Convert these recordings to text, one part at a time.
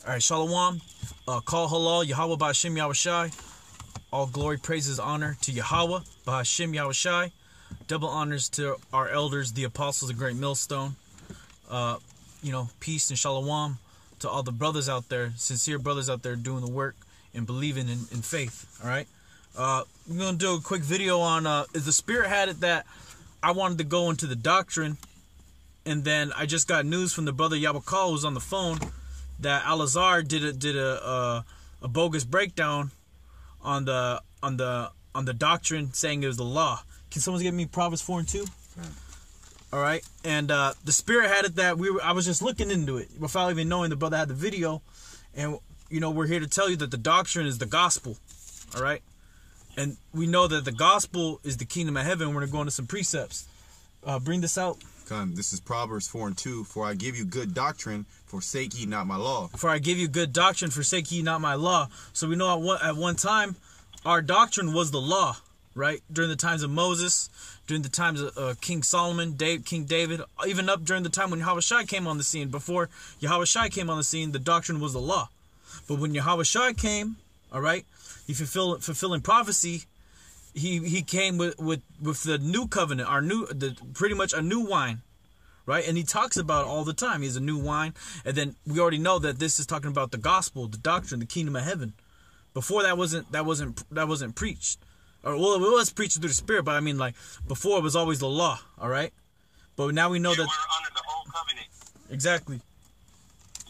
All right, Shalom. Call halal, Yahawah Baha Yahawashai. All glory, praises, honor to Yahawah Baha Yahawashai. Double honors to our elders, the apostles, the great millstone. Peace and shalom to all the brothers out there, sincere brothers out there doing the work and believing in faith. All right. We're going to do a quick video on, the Spirit had it that I wanted to go into the doctrine. And then I just got news from the brother Yahawah who's on the phone that Al-Azhar did a bogus breakdown on the doctrine, saying it was the law. Can someone give me Proverbs 4:2? All right, and the Spirit had it that I was just looking into it without even knowing the brother had the video, and we're here to tell you that the doctrine is the gospel. All right, and we know that the gospel is the kingdom of heaven. We're gonna go into some precepts. Bring this out. This is Proverbs 4:2. For I give you good doctrine, forsake ye not my law. For I give you good doctrine, forsake ye not my law. So we know at one time, our doctrine was the law, right? During the times of Moses, during the times of King Solomon, King David, even up during the time when Yahawashai came on the scene. Before Yahawashai came on the scene, the doctrine was the law. But when Yahawashai came, all right, he fulfilling prophecy. He came with the new covenant, pretty much a new wine, right? And he talks about it all the time. He's a new wine, and then we already know that this is talking about the gospel, the doctrine, the kingdom of heaven. Before that wasn't preached, or well, it was preached through the Spirit, but I mean, like, before it was always the law, all right? But now we know that we're under the old covenant. Exactly.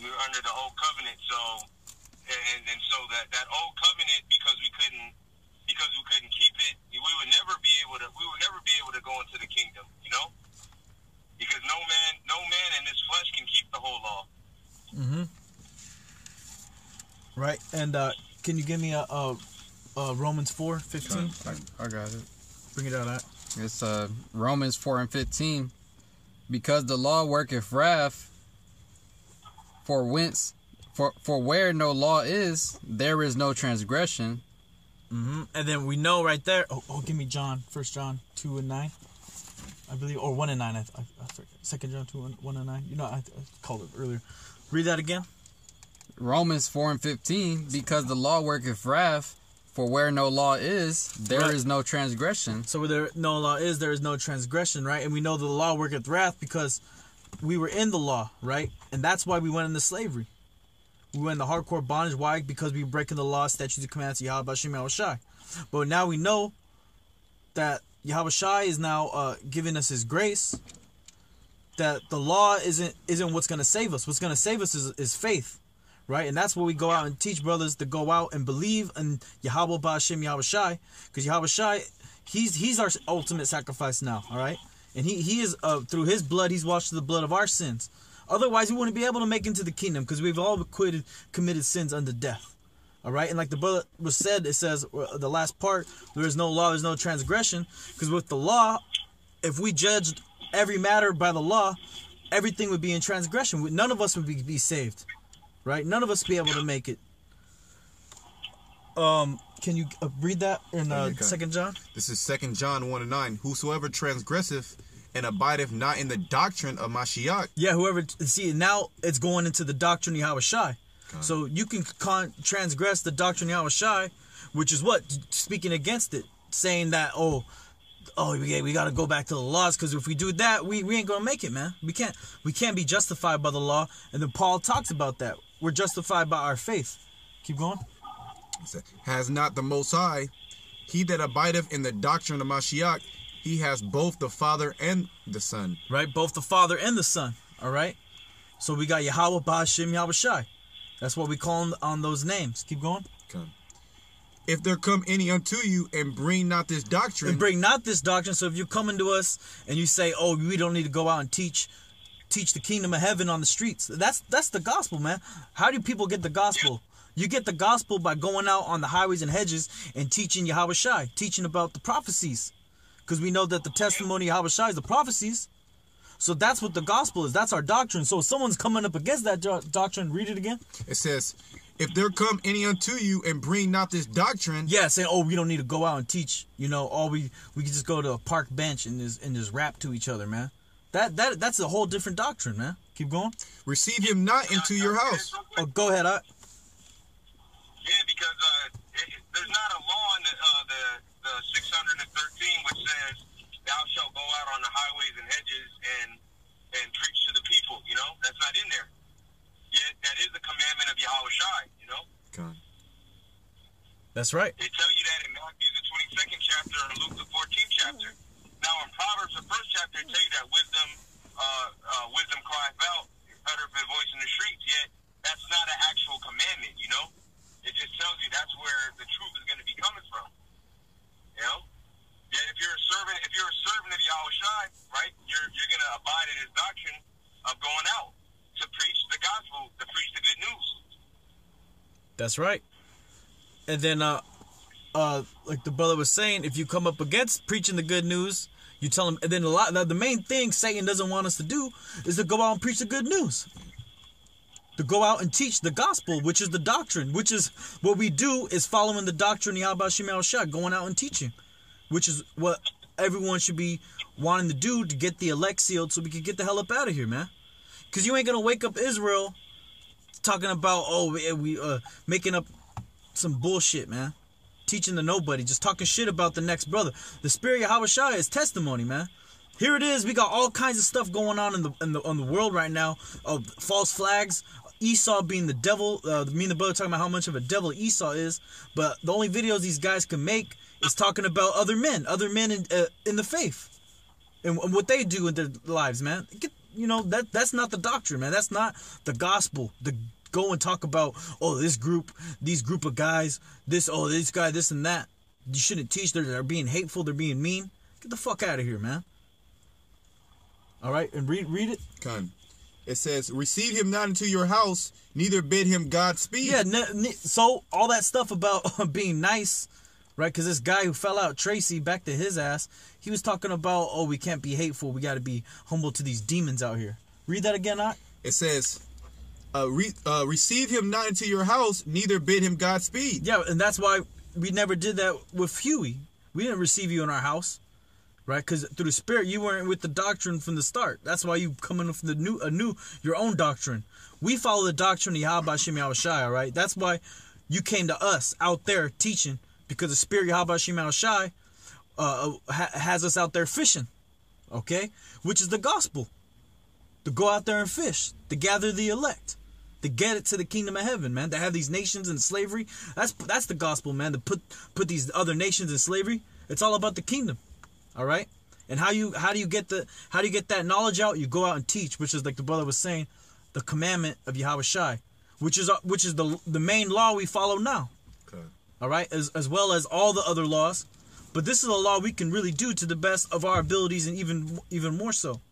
We're under the old covenant, so so that old covenant, because we couldn't keep it, we would never be able to go into the kingdom, because no man in this flesh can keep the whole law. Right, and can you give me a Romans 4:15? I got it. Bring it out. It's Romans 4:15. Because the law worketh wrath, for where no law is, there is no transgression. And then we know right there. Give me John. 1 John 2:9, I believe, or 1:9. I forget. 2 John 2:1-9. I called it earlier. Read that again. Romans 4:15. Because the law worketh wrath, for where no law is, there is no transgression. So where there no law is, there is no transgression, right? And we know the law worketh wrath because we were in the law, right? And that's why we went into slavery. We went into hardcore bondage. Why? Because we were breaking the law, statutes, and commandments of Yahawah Yahawashai. But now we know that Yahawashai is now giving us His grace. That the law isn't what's going to save us. What's going to save us is faith, right? And that's what we go out and teach brothers to go out and believe in Yahawah Baha Yahawashai, because Yahawashai, he's our ultimate sacrifice now, all right? And he is through His blood, He's washed the blood of our sins. Otherwise, we wouldn't be able to make into the kingdom, because we've all committed sins unto death. All right? And like the brother was said, it says, the last part, there is no law, there's no transgression. Because with the law, if we judged every matter by the law, everything would be in transgression. None of us would be saved. Right? None of us would be able to make it. Can you read that in 2 John? This is 2 John 1:9. Whosoever transgresseth and abideth not in the doctrine of Mashiach. Yeah, whoever, see, now it's going into the doctrine of Yahawashai. So you can transgress the doctrine of Yahawashai, which is what? Speaking against it. Saying that, we got to go back to the laws, because if we do that, we ain't going to make it, man. We can't be justified by the law. And then Paul talks about that. We're justified by our faith. Keep going. Has not the Most High, he that abideth in the doctrine of Mashiach, he has both the Father and the Son. Right? Both the Father and the Son. All right? So we got Yahawah Baha Yahawashai. That's what we call him on those names. Keep going. Okay. If there come any unto you and bring not this doctrine. And bring not this doctrine. So if you're coming to us and you say, we don't need to go out and teach the kingdom of heaven on the streets. That's the gospel, man. How do people get the gospel? You get the gospel by going out on the highways and hedges and teaching Yahawashai, teaching about the prophecies. Because we know that the testimony of Yahawashai is the prophecies. So that's what the gospel is. That's our doctrine. So if someone's coming up against that doctrine, read it again. It says, if there come any unto you and bring not this doctrine. Yeah, saying, we don't need to go out and teach. We can just go to a park bench and just rap to each other, man. That's a whole different doctrine, man. Keep going. Receive him not into your house. Oh, go ahead. Yeah, because there's not a law in the 613 which says thou shalt go out on the highways and hedges and preach to the people. You know, that's not in there. Yet that is the commandment of Yahawah. You know. Okay. That's right. They tell you that in Matthew the 22nd chapter and Luke the 14th chapter. Now in Proverbs the 1st chapter, they tell you that wisdom crieth out, uttereth a voice in the streets. Yet that's not an actual commandment. You know. It just tells you that's where the truth is going to be coming from. You know? Yeah, if you're a servant of Yahawah, right, you're going to abide in his doctrine of going out to preach the gospel, to preach the good news. That's right. And then like the brother was saying, if you come up against preaching the good news, you tell him, and then the main thing Satan doesn't want us to do is to go out and preach the good news. To go out and teach the gospel, which is the doctrine, which is what we do, is following the doctrine of Yahawashigmswarriorsociety, going out and teaching, which is what everyone should be wanting to do to get the elect sealed so we can get the hell up out of here, man. Because you ain't going to wake up Israel talking about, we making up some bullshit, man. Teaching to nobody, just talking shit about the next brother. The spirit of Yahawah is testimony, man. Here it is. We got all kinds of stuff going on in the world right now of false flags. Esau being the devil. Me and the brother talking about how much of a devil Esau is. But the only videos these guys can make is talking about other men in the faith, and what they do in their lives, man. That's not the doctrine, man. That's not the gospel. Go and talk about, these group of guys, this guy, this and that. You shouldn't teach. They're being hateful. They're being mean. Get the fuck out of here, man. All right, and read it. Con. It says, receive him not into your house, neither bid him Godspeed. Yeah, so all that stuff about being nice, right? Because this guy who fell out, Tracy, back to his ass, he was talking about, we can't be hateful. We got to be humble to these demons out here. Read that again, Ott. It says, receive him not into your house, neither bid him Godspeed. Yeah, and that's why we never did that with Huey. We didn't receive you in our house. Right, because through the spirit you weren't with the doctrine from the start. That's why you coming with your own doctrine. We follow the doctrine of Yahawashigmswarriorsociety, right? That's why you came to us out there teaching, because the spirit of Yahawashigmswarriorsociety has us out there fishing, okay? Which is the gospel. To go out there and fish, to gather the elect, to get it to the kingdom of heaven, man. To have these nations in slavery, that's the gospel, man. To put these other nations in slavery, it's all about the kingdom. All right, and how do you get that knowledge out? You go out and teach, which is like the brother was saying, the commandment of Yahawah, which is the main law we follow now. Okay. All right, as well as all the other laws, but this is a law we can really do to the best of our abilities, and even more so.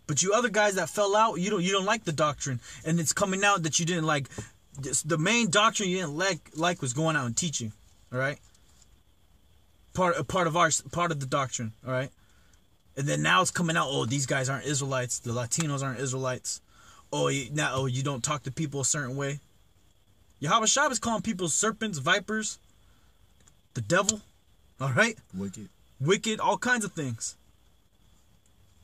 But you other guys that fell out, you don't like the doctrine, and it's coming out that you didn't like. The main doctrine you didn't like was going out and teaching. All right. Part of the doctrine, all right, and then now it's coming out. These guys aren't Israelites. The Latinos aren't Israelites. You don't talk to people a certain way. Yahawah is calling people serpents, vipers, the devil, all right, wicked, all kinds of things.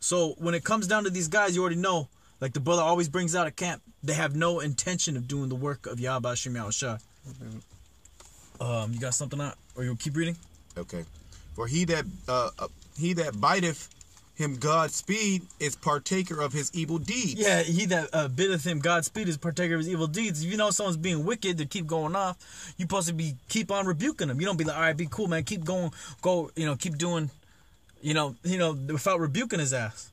So when it comes down to these guys, you already know. Like the brother always brings out at camp, they have no intention of doing the work of Yahawashigmswarriorsociety. You got something out, or you keep reading? Okay. For he that biteth him Godspeed is partaker of his evil deeds. Yeah, he that biddeth him Godspeed is partaker of his evil deeds. If you know someone's being wicked, to keep going off, you're supposed to keep on rebuking them. You don't be like, all right, be cool, man, keep going, keep doing, without rebuking his ass.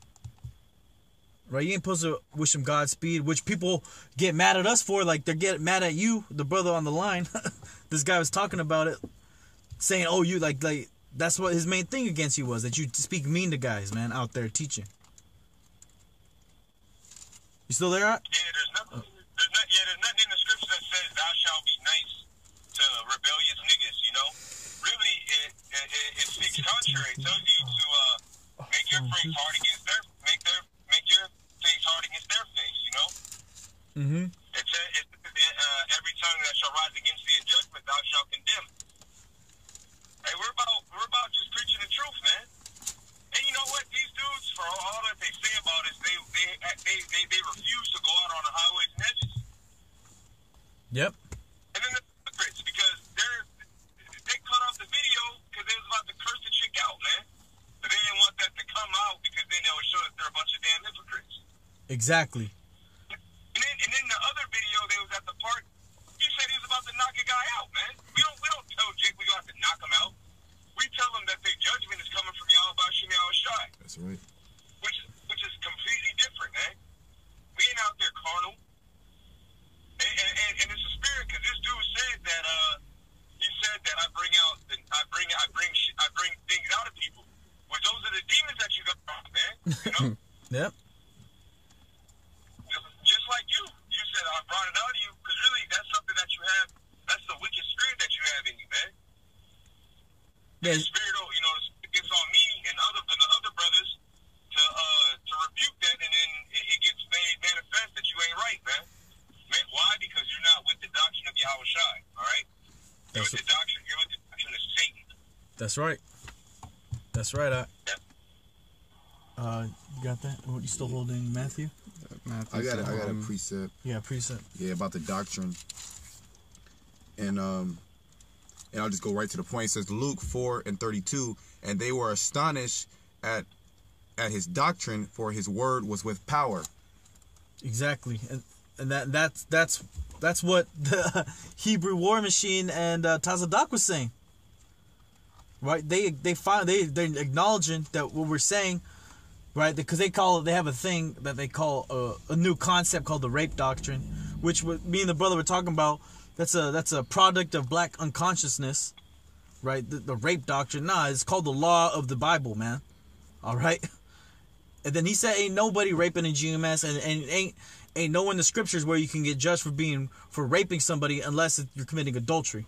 Right? You ain't supposed to wish him Godspeed, which people get mad at us for, like they're getting mad at you, the brother on the line. This guy was talking about it, saying, you like that's what his main thing against you was, that you speak mean to guys, man, out there teaching. You still there, Art? Yeah, there's nothing in the scripture that says thou shalt be nice to rebellious niggas, Really, it speaks contrary. It tells you to make your face hard against make your face hard against their face, Mm-hmm. It says, every tongue that shall rise against thee in judgment thou shalt condemn. Hey, we're about just preaching the truth, man. And know what? These dudes, for all that they say about us, they refuse to go out on the highways and edges. Yep. And then the hypocrites, because they cut off the video because they was about to curse the chick out, man. But they didn't want that to come out because then they would show that they're a bunch of damn hypocrites. Exactly. And then the other video, they was at the park. He said he was about to knock a guy out, man. We don't tell Jake we gonna have to knock him out. We tell him that their judgment is coming from Yahawashigmswarriorsociety. That's right. Which is completely different, man. We ain't out there carnal. And it's a spirit, because this dude said that he said that I bring things out of people. Well, those are the demons that you got, man. You know? Yep. Just like you said I brought it out of you, because really that's something that you have. That's the wicked spirit that you have in you, man. Yeah. The spirit, you know, gets on me and the other brothers to rebuke that, and then it gets made manifest that you ain't right, man. Why? Because you're not with the doctrine of Yahawashai, all right? You're with the doctrine of Satan. That's right. That's right. Yeah. You got that? What, you still holding Matthew? I got a precept. Yeah, precept. Yeah, about the doctrine. And I'll just go right to the point. It says Luke 4:32, and they were astonished at his doctrine, for his word was with power. Exactly. And that's what the Hebrew war machine and Tazadak was saying. Right? They're acknowledging that what we're saying, right? Because they have a thing that they call a new concept called the rape doctrine, which me and the brother were talking about. That's a product of black unconsciousness, right? The rape doctrine. Nah, it's called the law of the Bible, man. All right. And then he said, ain't nobody raping in GMS, and ain't no in the scriptures where you can get judged for raping somebody unless you're committing adultery.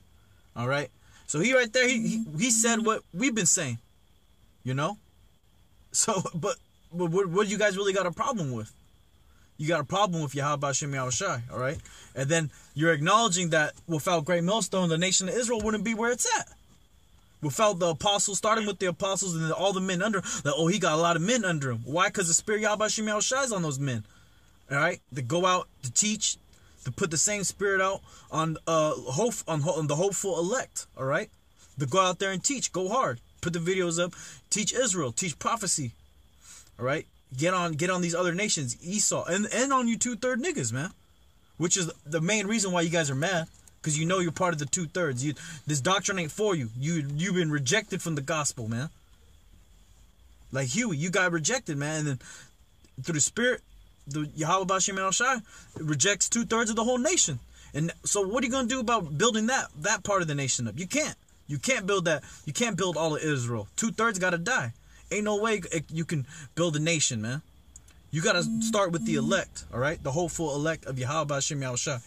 All right. So he right there, he said what we've been saying, you know. So, but what do you guys really got a problem with? You got a problem with Yahawashigmswarriorsociety, all right? And then you're acknowledging that without Great Millstone, the nation of Israel wouldn't be where it's at. Without the apostles, starting with the apostles and then all the men under him, he got a lot of men under him. Why? Because the spirit Yahawashigmswarriorsociety is on those men, all right? To go out to teach, to put the same spirit out on the hopeful elect, all right? To go out there and teach, go hard, put the videos up, teach Israel, teach prophecy, all right? Get on these other nations, Esau, and on you 2/3 niggas, man. Which is the main reason why you guys are mad, because you know you're part of the 2/3. This doctrine ain't for you. You've been rejected from the gospel, man. Like Huey, you got rejected, man, and then through the spirit, the Yahawashigmswarriorsociety rejects 2/3 of the whole nation. And so, what are you gonna do about building that part of the nation up? You can't. You can't build that. You can't build all of Israel. 2/3 gotta die. Ain't no way you can build a nation, man. You got to start with the elect, all right? The hopeful elect of Yahawashigmswarriorsociety.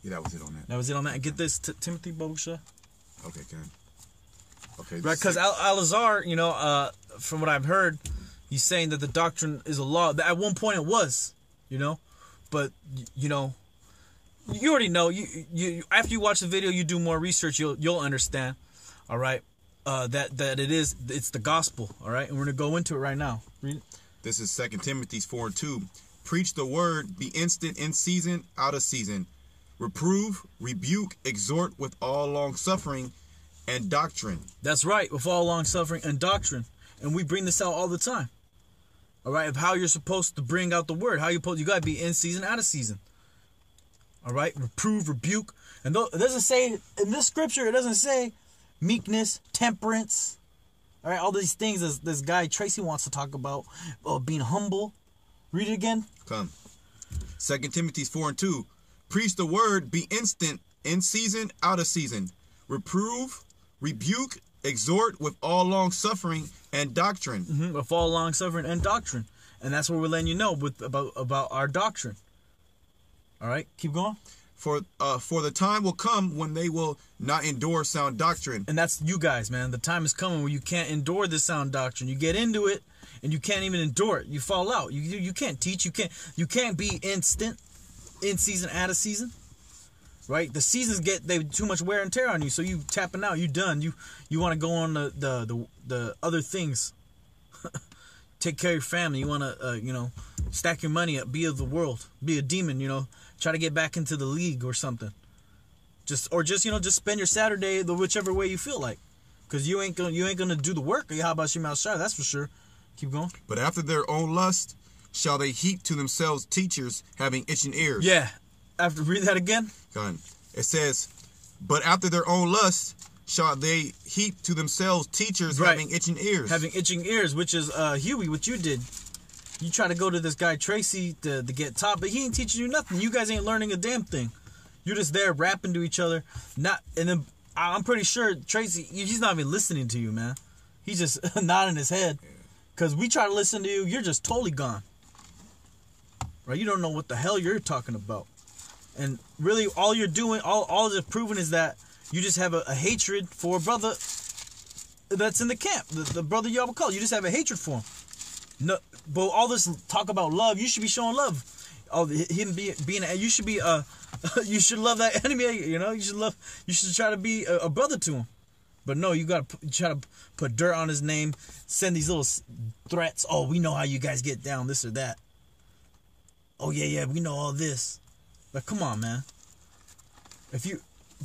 Yeah, that was it on that. That was it on that. And get this, Timothy Bobusha. Okay, Ken. Okay. Right, because Al-Azhar, you know, from what I've heard, he's saying that the doctrine is a law. At one point it was, you know. But, you know, you already know. You after you watch the video, you do more research, you'll understand, all right? That it's the gospel, all right? And we're going to go into it right now. Read it. This is 2 Timothy 4:2. Preach the word, be instant in season, out of season. Reprove, rebuke, exhort with all long suffering and doctrine. That's right, with all long suffering and doctrine. And we bring this out all the time. All right, of how you're supposed to bring out the word. You got to be in season, out of season. All right, reprove, rebuke. And it doesn't say, in this scripture, it doesn't say meekness, temperance, all right, all these things this guy Tracy wants to talk about, being humble. Read it again. Come. 2 Timothy 4:2. Preach the word, be instant, in season, out of season. Reprove, rebuke, exhort with all long suffering and doctrine. With all long suffering and doctrine. And that's what we're letting you know about our doctrine. All right, keep going. For the time will come when they will not endure sound doctrine. And that's you guys, man. The time is coming where you can't endure this sound doctrine. You get into it and you can't even endure it. You fall out. You can't teach. You can't be instant, in season, out of season. Right? The seasons they too much wear and tear on you, so you tapping out. You done. You want to go on the other things. take care of your family. You want to, stack your money up, be of the world, be a demon, try to get back into the league or something. Just spend your Saturday the whichever way you feel like. Because you ain't gonna do the work of Yahawashigmswarriorsociety, that's for sure. Keep going. But after their own lust shall they heap to themselves teachers having itching ears. Yeah. After read that again. Done. It says, but after their own lust shall they heap to themselves teachers having itching ears. Having itching ears, which is Huey, what you did. You try to go to this guy Tracy to get taught, but he ain't teaching you nothing. You guys ain't learning a damn thing. You're just there rapping to each other. And then I'm pretty sure Tracy, he's not even listening to you, man. He's just nodding his head. Because we try to listen to you, you're just totally gone. Right? You don't know what the hell you're talking about. And really, all you're doing, all it's proving is that you just have a hatred for a brother that's in the camp. The brother Yahawah called. You just have a hatred for him. No, but all this talk about love, you should be showing love. Him being you should be you should love that enemy. You should try to be a brother to him. But no, you gotta try to put dirt on his name, send these little threats. Oh, we know how you guys get down, this or that. Oh yeah, we know all this. But come on, man.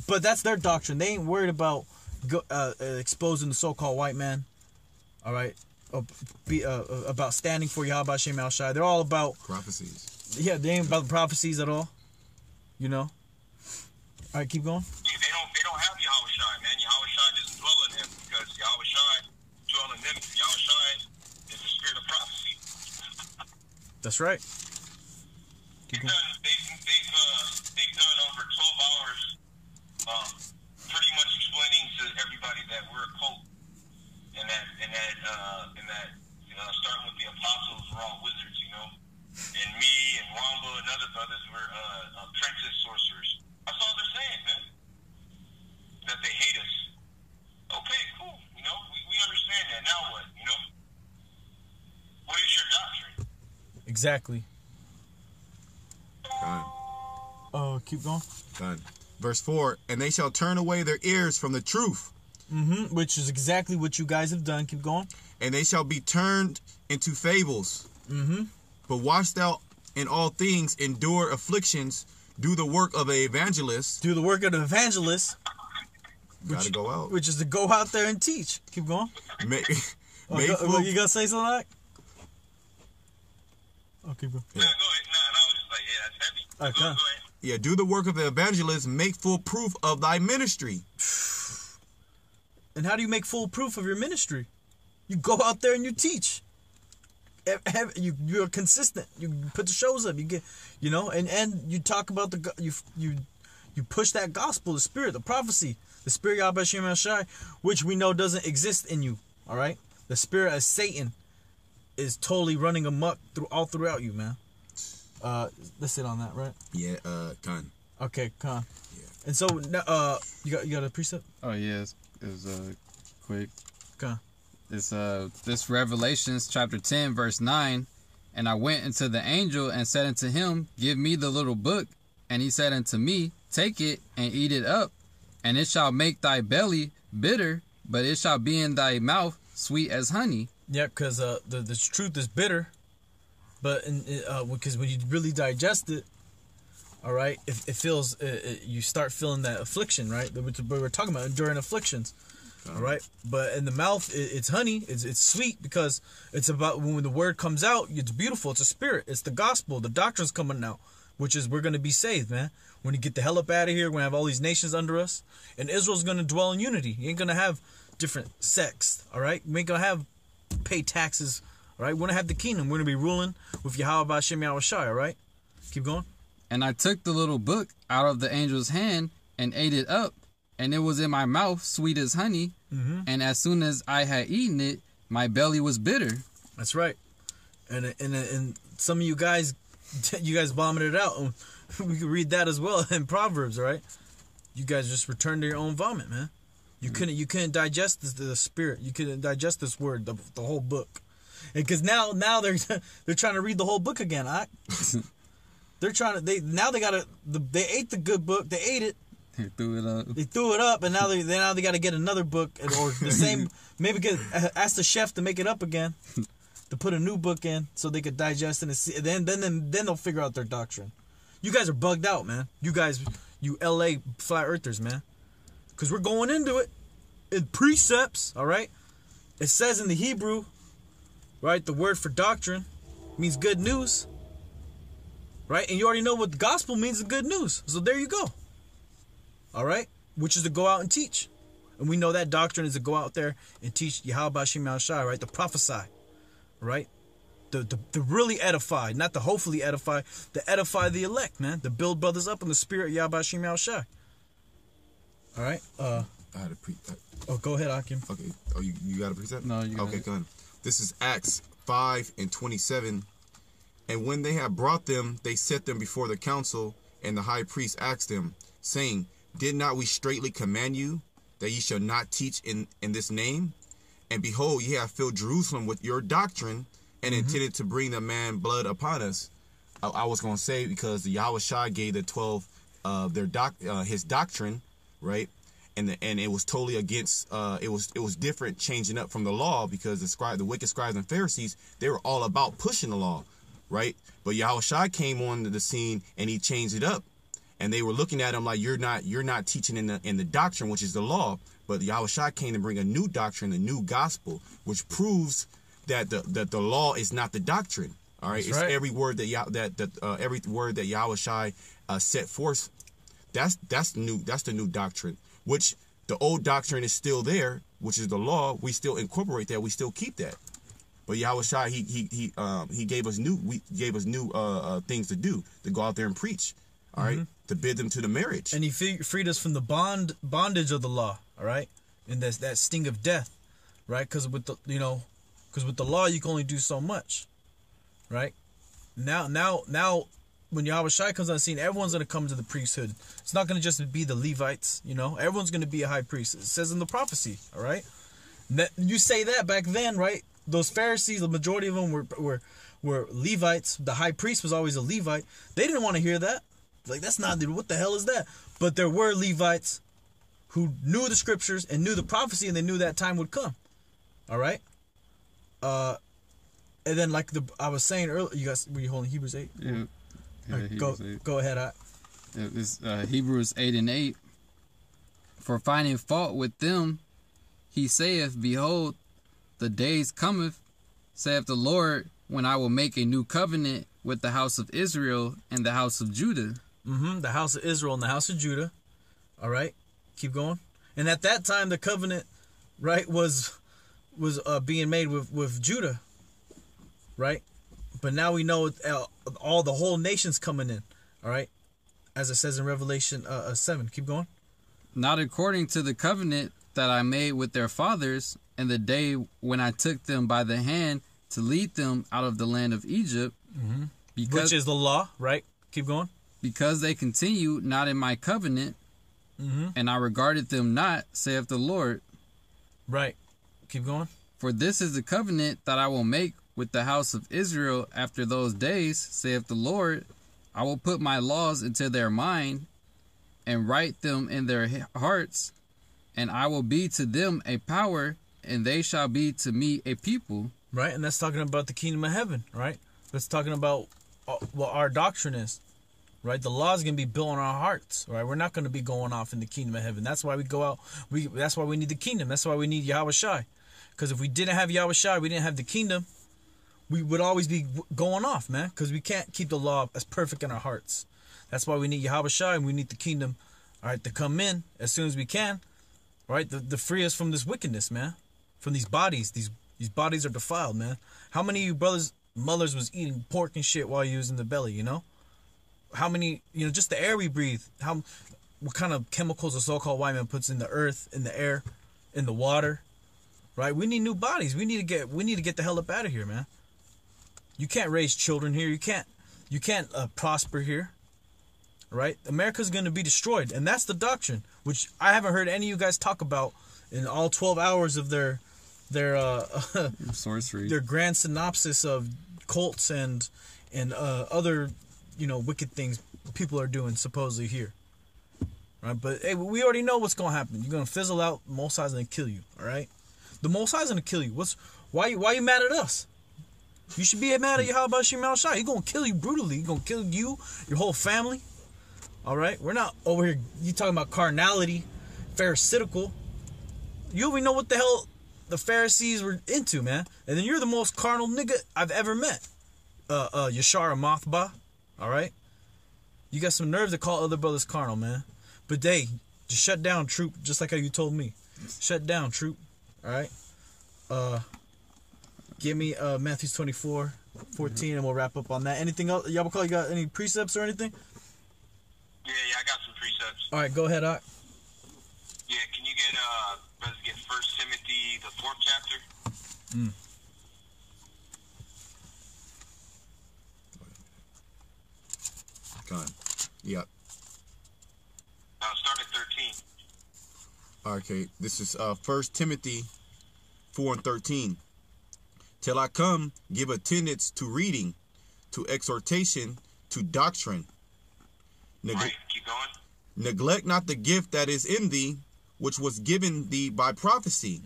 But that's their doctrine. They ain't worried about exposing the so-called white man. All right, about standing for Yahawashigmswarriorsociety. They're all about prophecies. Yeah, they ain't about the prophecies at all. All right, keep going. Yeah, they don't have Yahawashai, man. Yahawashai doesn't dwell in them because Yahawashai dwell in them. Yahawashai is the spirit of prophecy. That's right. They've done over 12 hours, pretty much explaining to everybody that we're a cult, and that starting with the apostles, we're all wizards, and me and Wamba and other brothers were apprentice sorcerers. That's all they're saying, man. That they hate us. Okay, cool. We understand that. Now what? What is your doctrine? Exactly. Done. Keep going. Done. Verse 4, and they shall turn away their ears from the truth. Which is exactly what you guys have done. Keep going. And they shall be turned into fables. But watch thou in all things, endure afflictions, do the work of an evangelist. Do the work of an evangelist. Gotta go out. Which is to go out there and teach. Keep going. You gonna say something like? Okay, bro. Yeah. No, go ahead. No, I was just like, yeah, that's heavy. Go ahead. Yeah, do the work of the evangelist, make full proof of thy ministry. And how do you make full proof of your ministry? You go out there and you teach. You're consistent. You put the shows up. You get, and you talk about you push that gospel, the spirit, the prophecy, the spirit of Yahawashigmswarriorsociety, which we know doesn't exist in you. All right, the spirit of Satan is totally running amok throughout you, man. That's it on that, right? Yeah, Khan. Okay, Khan. Yeah. And so, you got a precept? Oh yes, it was quick. Khan. This Revelations chapter 10 verse 9, and I went unto the angel and said unto him, give me the little book, and he said unto me, take it and eat it up, and it shall make thy belly bitter, but it shall be in thy mouth sweet as honey. Yeah, because the truth is bitter, but because when you really digest it, all right, it feels you start feeling that affliction, right? What we're talking about enduring afflictions. All right, but in the mouth, it's honey. It's sweet because it's about when the word comes out. It's beautiful. It's a spirit. It's the gospel. The doctrine's coming out, which is we're gonna be saved, man. When you get the hell up out of here, we're gonna have all these nations under us, and Israel's gonna dwell in unity. You ain't gonna have different sects. All right, we ain't gonna have pay taxes. All right, we're gonna have the kingdom. We're gonna be ruling with Yahawashigmswarriorsociety. All right, keep going. And I took the little book out of the angel's hand and ate it up. And it was in my mouth sweet as honey, and as soon as I had eaten it, my belly was bitter. That's right. And some of you guys vomited it out. We can read that as well in Proverbs, right? You guys just returned to your own vomit, man. You couldn't digest the spirit. You couldn't digest this word, the whole book. Because now they're trying to read the whole book again. They ate the good book. They ate it. They threw it up. They threw it up, and now they got to get another book or the same. Maybe ask the chef to make it up again, to put a new book in so they could digest it and see. Then they'll figure out their doctrine. You guys are bugged out, man. You guys, you LA flat earthers, man. Because we're going into it in precepts. All right. It says in the Hebrew, right, the word for doctrine means good news. Right, and you already know what the gospel means, the good news. So there you go. All right, which is to go out and teach. And we know that doctrine is to go out there and teach Yahawashigmswarriorsociety, right? To prophesy, right? To really edify, not to hopefully edify, to edify the elect, man. To build brothers up in the spirit of Yahawashigmswarriorsociety. All right. I had a Oh, go ahead, Akim. Okay. Oh, you got a precept? No, you got Okay, it. go ahead. This is Acts 5:27. And when they had brought them, they set them before the council, and the high priest asked them, saying, Did not we straitly command you that ye shall not teach in this name? And behold, ye have filled Jerusalem with your doctrine, and intended to bring the man blood upon us. I was going to say, because the Yahawashai gave the 12 his doctrine, right? And it was totally against. It was different, changing up from the law, because the wicked scribes and Pharisees, they were all about pushing the law, right? But Yahushua came on the scene and he changed it up, and they were looking at him like, you're not teaching in the doctrine, which is the law. But Yahushua came to bring a new doctrine, a new gospel, which proves that the law is not the doctrine. All right, That's it's right. every word every word that Yahushua set forth. That's new. That's the new doctrine. Which the old doctrine is still there, which is the law. We still incorporate that. We still keep that. But Yahushua, he gave us new things to do, to go out there and preach. All right, to bid them to the marriage. And he freed us from the bondage of the law. All right, and that sting of death, right? Because with the law you can only do so much, right? Now, when Yahushua comes on the scene, everyone's going to come to the priesthood. It's not going to just be the Levites, Everyone's going to be a high priest. It says in the prophecy, all right? You say that back then, right? Those Pharisees, the majority of them were Levites. The high priest was always a Levite. They didn't want to hear that. Like, that's not, what the hell is that? But there were Levites who knew the scriptures and knew the prophecy, and they knew that time would come. All right? And then, like I was saying earlier, were you holding Hebrews 8? Yeah. Right, go ahead. It's Hebrews 8:8. For finding fault with them, he saith, Behold, the days cometh, saith the Lord, when I will make a new covenant with the house of Israel and the house of Judah. The house of Israel and the house of Judah. All right, keep going. And at that time, the covenant, right, was being made with Judah, right? But now we know all the whole nation's coming in. All right, as it says in Revelation 7. Keep going. Not according to the covenant that I made with their fathers in the day when I took them by the hand to lead them out of the land of Egypt. Which is the law, right? Keep going. Because they continue not in my covenant, and I regarded them not, saith the Lord. Right. Keep going. For this is the covenant that I will make with the house of Israel after those days, saith the Lord. I will put my laws into their mind and write them in their hearts, and I will be to them a power, and they shall be to me a people. Right, and that's talking about the kingdom of heaven, right? That's talking about what our doctrine is, right? The law is going to be built on our hearts, right? We're not going to be going off in the kingdom of heaven. That's why we go out. That's why we need the kingdom. That's why we need Yahushua. Because if we didn't have Yahushua, we didn't have the kingdom, we would always be going off, man. Because we can't keep the law as perfect in our hearts. That's why we need Yahushua, and we need the kingdom, all right, to come in as soon as we can, all right, to free us from this wickedness, man. From these bodies. These bodies are defiled, man. How many of you mothers was eating pork and shit while you was in the belly, How many, just the air we breathe. What kind of chemicals a so-called white man puts in the earth, in the air, in the water, right? We need new bodies. We need to get the hell up out of here, man. You can't raise children here. You can't prosper here, right? America's going to be destroyed, and that's the doctrine, which I haven't heard any of you guys talk about in all 12 hours of their sorcery, their grand synopsis of cults and other wicked things people are doing supposedly here, Right? But hey, we already know what's gonna happen. You're gonna fizzle out. The Most High's gonna kill you. All right. The Most High's gonna kill you. Why you mad at us? You should be mad at Yahawashigmswarriorsociety. He's gonna kill you brutally. He's gonna kill you, your whole family. All right. We're not over here. You talking about carnality, pharisaical. You already know what the hell the Pharisees were into, man. And then you're the most carnal nigga I've ever met. Baha. All right. You got some nerve to call other brothers carnal, man. But they just shut down, troop. Just like how you told me. Shut down, troop. All right. Give me Matthew 24:14, and we'll wrap up on that. Anything else, Yahawah? You got any precepts or anything? Yeah, I got some precepts. All right, go ahead, Ak. Yeah, can you get 1 Timothy, the 4th chapter? Come on. Yep. Start at 13. Okay, this is 1 Timothy 4:13. Till I come, give attendance to reading, to exhortation, to doctrine. Right, keep going. Neglect not the gift that is in thee, which was given thee by prophecy,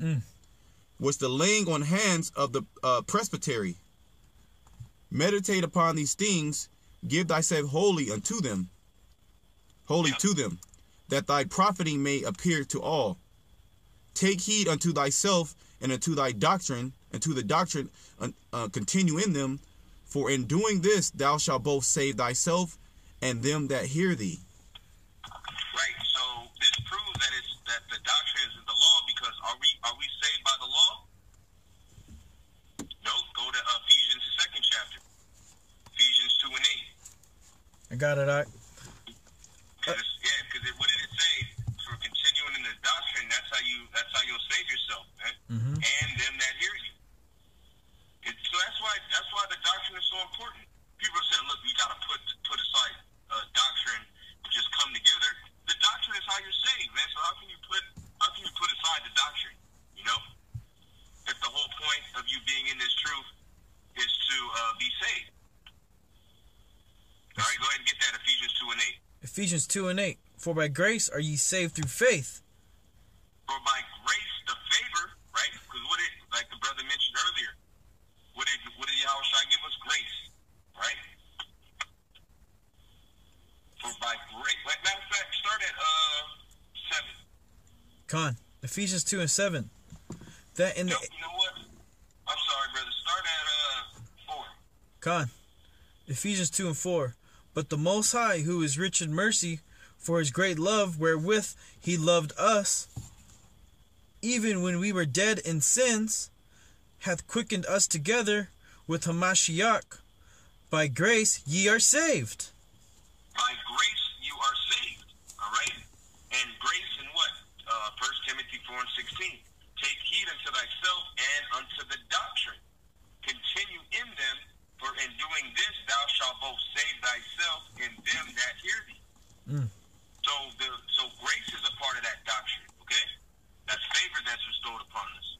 was the laying on hands of the presbytery. Meditate upon these things, give thyself wholly unto them, to them, that thy profiting may appear to all. Take heed unto thyself and unto thy doctrine, and to the doctrine continue in them, for in doing this thou shalt both save thyself and them that hear thee. Right. So this proves that the doctrine is the law, because are we saved by the law? No. Go to Ephesians, the 2nd chapter. Ephesians 2:8. I got it, Ak. Because what did it say? For continuing in the doctrine, that's how you'll save yourself, man. And them that hear you. So that's why the doctrine is so important. People say, look, we gotta put aside doctrine and just come together. The doctrine is how you're saved, man. So how can you put aside the doctrine? You know? If the whole point of you being in this truth is to be saved. All right, go ahead and get that, Ephesians 2:8. Ephesians 2:8. For by grace are ye saved through faith. For by grace, the favor, right? Because like the brother mentioned earlier, what did Yahawah give us? Grace, right? For by grace, matter of fact, start at 7. Con. Ephesians 2:7. That in the. You know what? I'm sorry, brother. Start at 4. Con. Ephesians 2:4. But the Most High, who is rich in mercy, for his great love wherewith he loved us, even when we were dead in sins, hath quickened us together with Hamashiach. By grace ye are saved. By grace you are saved. All right? And grace in what? 1 Timothy 4:16. Take heed unto thyself and unto the doctrine. Continue in them, for in doing this thou shalt both save thyself and them that hear thee. So grace is a part of that doctrine, okay? That's favor that's bestowed upon us.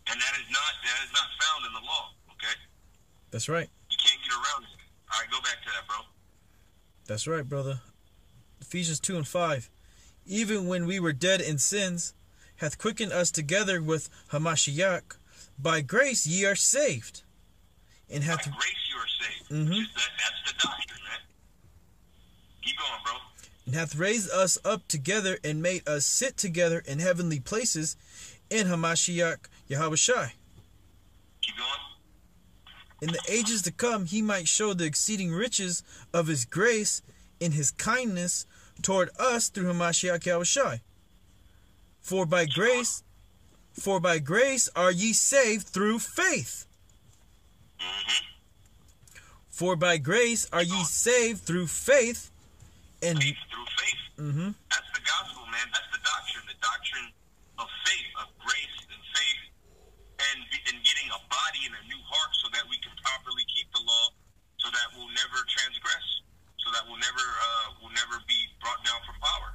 And that is not found in the law, okay? That's right. You can't get around it. All right, go back to that, bro. That's right, brother. Ephesians 2:5. Even when we were dead in sins, hath quickened us together with Hamashiach. By grace ye are saved. And hath by grace you are saved. That's the doctrine, man. Keep going, bro. And hath raised us up together and made us sit together in heavenly places in Hamashiach Yahawashai. Keep going. In the ages to come, he might show the exceeding riches of his grace in his kindness toward us through Hamashiach Yahawashai. For by grace are ye saved through faith. For by grace are ye saved through faith. And faith through faith. That's the gospel, man. That's the doctrine. The doctrine of faith, of grace and faith, and getting a body and a new heart so that we can properly keep the law, so that we'll never transgress, so that we'll never be brought down from power,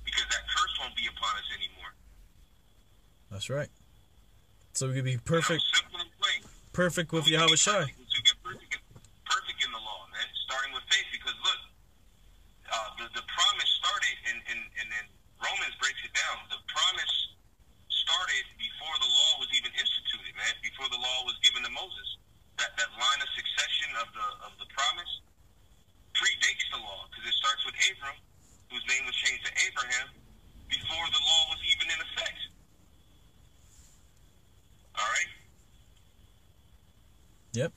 because that curse won't be upon us anymore. That's right. So we can be perfect. Simple and plain. Perfect with Yahawashai. To get perfect in the law, man. Starting with faith, because look, the promise started in whose name was changed to Abraham before the law was even in effect. All right? Yep.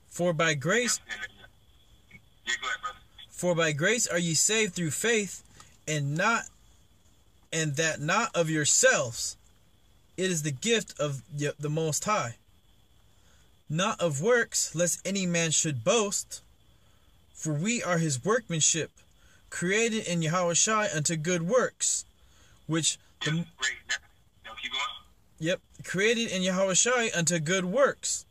For by grace, yeah, go ahead, brother. for by grace are ye saved through faith, and that not of yourselves. It is the gift of the Most High, not of works, lest any man should boast. For we are his workmanship, created in Yahawah unto good works, which Great. Now keep going. Yep, created in Yahawah unto good works,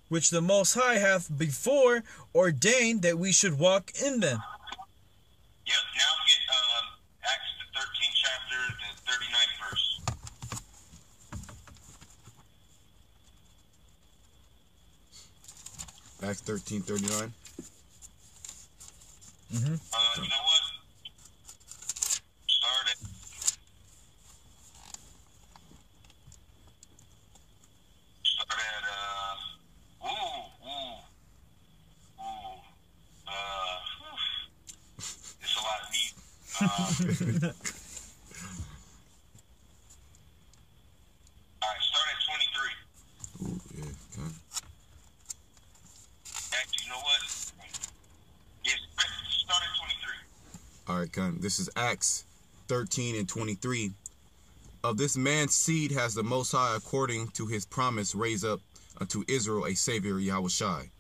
which the Most High hath before ordained that we should walk in them. Yep. Now get Acts the 13th chapter, the 39th verse. Acts 13:39. Mm-hmm. You know what? Start at it's a lot of meat. All right, start at 23. Ooh, yeah, okay. Actually, you know what? Yes, start at 23. All right, come. This is Acts 13:23. Of this man's seed has the Most High, according to his promise, raised up unto Israel a Savior, Yahawashai,